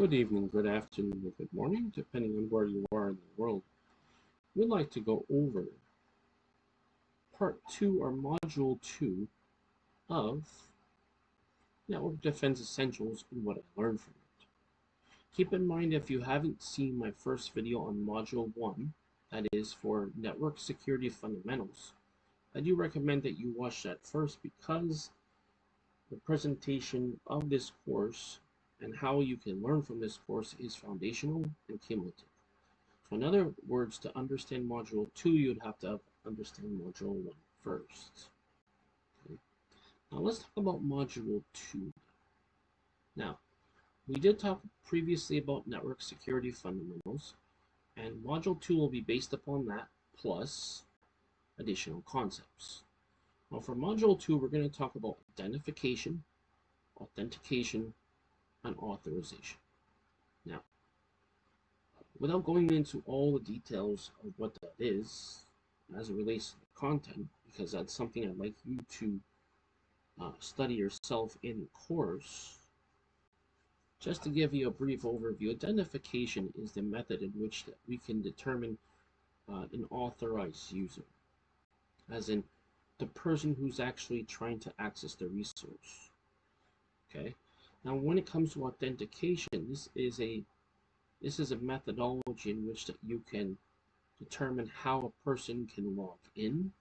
Good evening, good afternoon, or good morning, depending on where you are in the world. We'd like to go over part 2 or module 2 of Network Defense Essentials and what I learned from it. Keep in mind, if you haven't seen my first video on module 1, that is for Network Security Fundamentals, I do recommend that you watch that first because the presentation of this course and how you can learn from this course is foundational and cumulative. So in other words, to understand module 2, you'd have to understand module 1 first. Okay. Now let's talk about module 2. Now, we did talk previously about network security fundamentals, and module 2 will be based upon that plus additional concepts. Now for module 2, we're going to talk about identification, authentication, and authorization. Now, without going into all the details of what that is as it relates to the content, because that's something I'd like you to study yourself in the course, just to give you a brief overview, identification is the method in which that we can determine an authorized user, as in the person who's actually trying to access the resource. Okay. Now, when it comes to authentication, this is a methodology in which that you can determine how a person can log in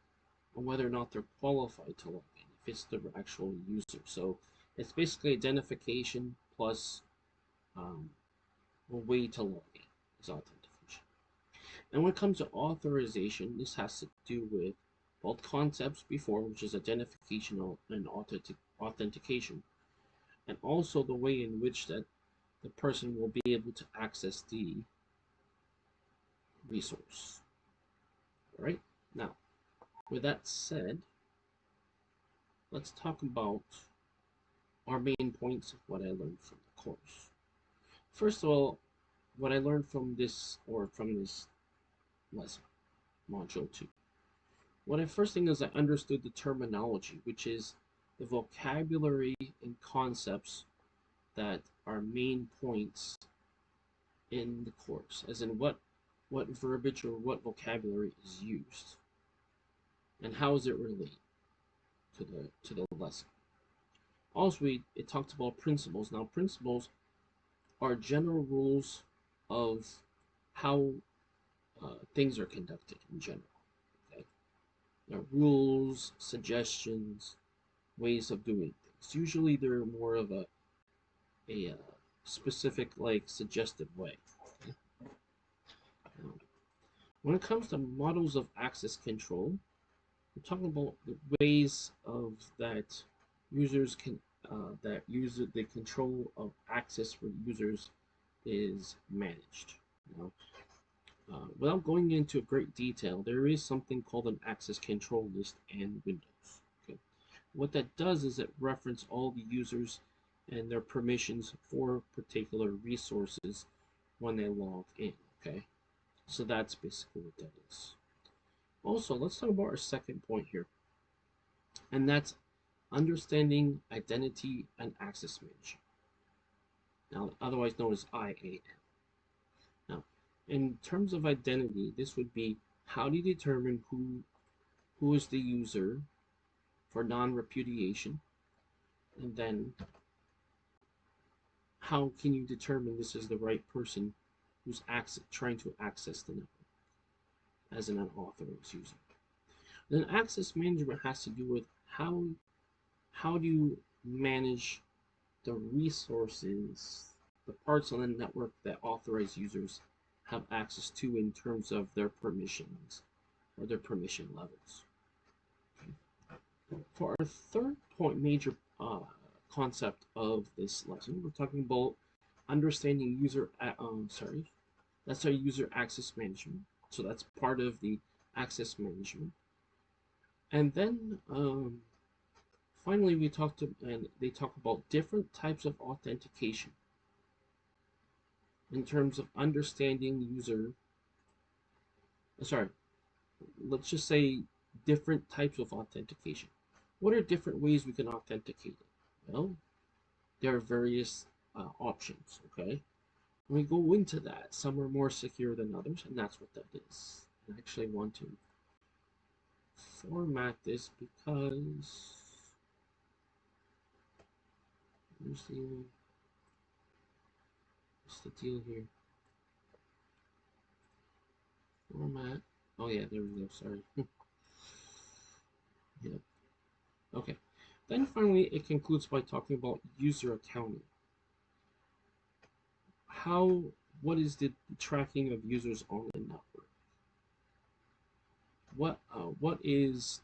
or whether or not they're qualified to log in, if it's the actual user. So it's basically identification plus a way to log in is authentication. And when it comes to authorization, this has to do with both concepts before, which is identification and authentication, and also the way in which that the person will be able to access the resource. All right. Now, with that said, let's talk about our main points of what I learned from the course. First of all, what I learned from this lesson, module 2. What I first thing is I understood the terminology, which is the vocabulary and concepts that are main points in the course, as in what verbiage or what vocabulary is used, and how does it relate to the lesson. Also, it talked about principles. Now, principles are general rules of how things are conducted in general. Okay, now, rules, suggestions, ways of doing things. Usually, they're more of a specific, like, suggestive way. Okay? When it comes to models of access control, we're talking about the ways of that users can the control of access for users is managed. Now, without going into great detail, there is something called an access control list and windows. Okay, what that does is it references all the users and their permissions for particular resources when they log in. Okay, so that's basically what that is. Also, let's talk about our second point here, and that's understanding identity and access management, now otherwise known as IAM. Now, in terms of identity, this would be how do you determine who is the user for non-repudiation, and then how can you determine this is the right person who's trying to access the network as an unauthorized user. Then access management has to do with how do you manage the resources, the parts on the network that authorized users have access to in terms of their permissions or their permission levels. Okay. For our third point, major concept of this lesson, we're talking about understanding that's our user access management. So that's part of the access management. And then finally, they talk about different types of authentication in terms of understanding user. Let's just say different types of authentication. What are different ways we can authenticate it? Well, there are various options. Okay, we go into that, some are more secure than others, and that's what that is. I actually want to format this because what's the deal here? Format. Oh yeah, there we go. Sorry. Yeah. Okay. Then finally, it concludes by talking about user accounting. What is the tracking of users on the network? What is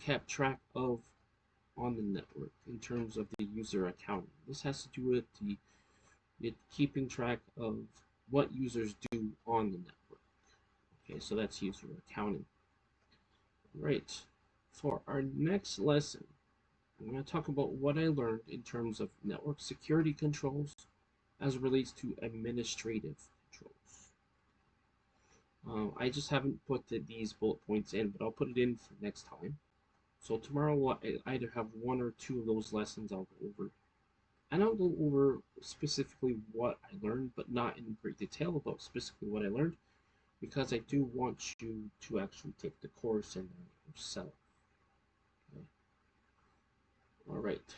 kept track of on the network in terms of the user accounting? This has to do with it keeping track of what users do on the network. Okay, so that's user accounting. Right. For our next lesson, I'm going to talk about what I learned in terms of network security controls as it relates to administrative controls. I just haven't put these bullet points in, but I'll put it in for next time. So tomorrow we'll either have one or two of those lessons I'll go over. And I'll go over specifically what I learned, but not in great detail about specifically what I learned, because I do want you to actually take the course and learn it yourself. Okay. All right.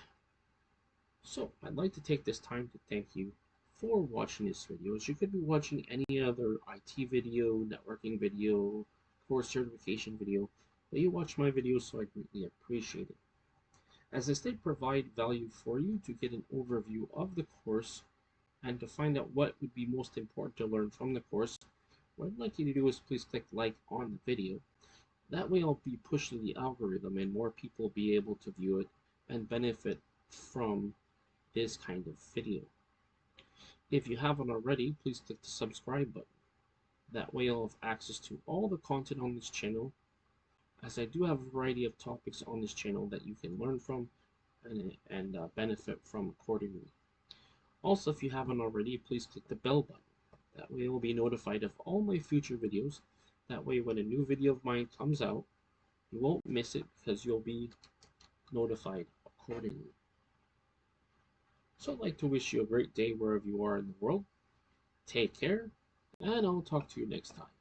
So I'd like to take this time to thank you for watching this video. As you could be watching any other IT video, networking video, course certification video, but you watch my videos, so I greatly appreciate it. As they provide value for you to get an overview of the course and to find out what would be most important to learn from the course, what I'd like you to do is please click like on the video. That way I'll be pushing the algorithm and more people will be able to view it and benefit from this kind of video. If you haven't already, please click the subscribe button. That way you'll have access to all the content on this channel, as I do have a variety of topics on this channel that you can learn from and benefit from accordingly. Also, if you haven't already, please click the bell button. That way you'll be notified of all my future videos. That way when a new video of mine comes out, you won't miss it because you'll be notified accordingly. So I'd like to wish you a great day wherever you are in the world. Take care, and I'll talk to you next time.